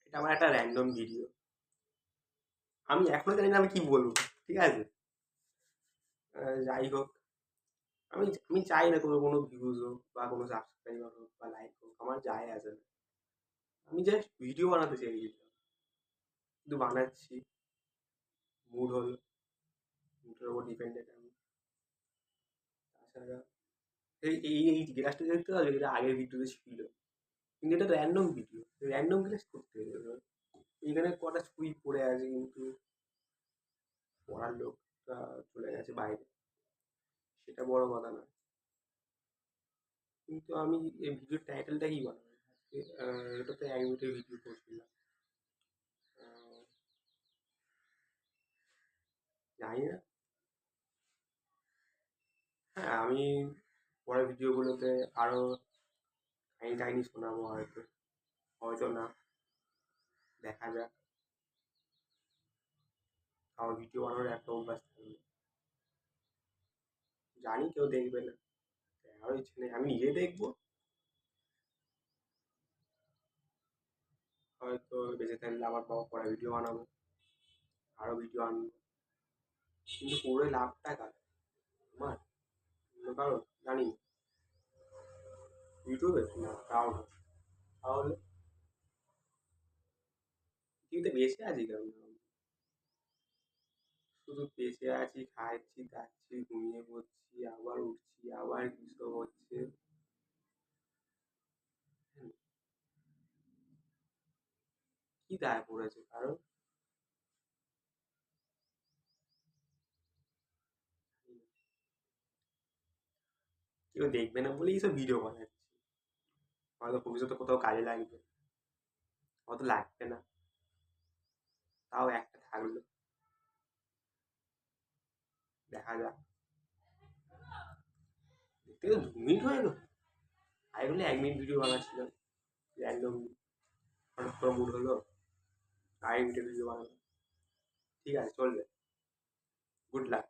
এটা আমার একটা র্যান্ডম ভিডিও। আমি এখনো জানি না আমি কি বলবো, ঠিক আছে? যাই হোক, আমি আমি চাই না কোনো ভিউজ হোক বা কোনো সাবস্ক্রাইবার হোক বা লাইক হোক, আমার যায় আসে না। আমি জাস্ট ভিডিও বানাতে চেয়েছিলাম, কিন্তু বানাচ্ছি, মুড হলো, মুডের ওপর ডিপেন্ডেড আমি। তাছাড়া এই এই এই গ্লাসটা দেখতে পাচ্ছ, যেটা আগের ভিডিওতে ছিল, কিন্তু এটা র্যান্ডম ভিডিও, র্যান্ডম গ্লাস করতে হবে। এখানে কটা ছুরি পড়ে আছে, কিন্তু পড়ার লোকটা চলে গেছে বাইরে, সেটা বড় কথা না। কিন্তু আমি এই ভিডিওর টাইটেলটা কি বানাবো আজকে? এটা তো 1 মিনিটের ভিডিও করছিলাম। আহ, জানি না। হ্যাঁ, আমি পরের ভিডিওগুলোতে আরো কাহিনী টাহিনী শোনাবো হয়তো, হয়তো না, দেখা যাক। আমার ভিডিও বানানোর একটা অভ্যাস থাকবে, জানি কেউ দেখবে না, দেখারও ইচ্ছে নেই, আমি নিজে দেখবো। হয়তো বেঁচে থাকলে আবার পরে ভিডিও বানাবো, আরো ভিডিও আনবো, কিন্তু পুরোই লাভটা কার? আমার? অন্য কারো? জানি না। ইউটিউবে না, তাও না। তাহলে পৃথিবীতে বেঁচে আছি কেন? শুধু বেঁচে আছি, খাচ্ছি দাচ্ছি, ঘুমিয়ে পড়ছি, আবার উঠছি, আবার কিছু হচ্ছে। হুম, কি দায় পড়েছে কারণ? কেউ দেখবে না বলেই সব ভিডিও বানাচ্ছি, হয়তো ভবিষ্যতে কোথাও কাজে লাগবে, হয়তো লাগবে না, তাও একটা থাকলো, দেখা যাক। দেখতে গেলে 2 মিনিট হয়ে গেল, আগে বলে 1 মিনিট ভিডিও বানাচ্ছিলাম র্যান্ডম, হঠাৎ করে মুড হলো 1 মিনিটের ভিডিও বানালাম। ঠিক আছে, চলবে। Good luck.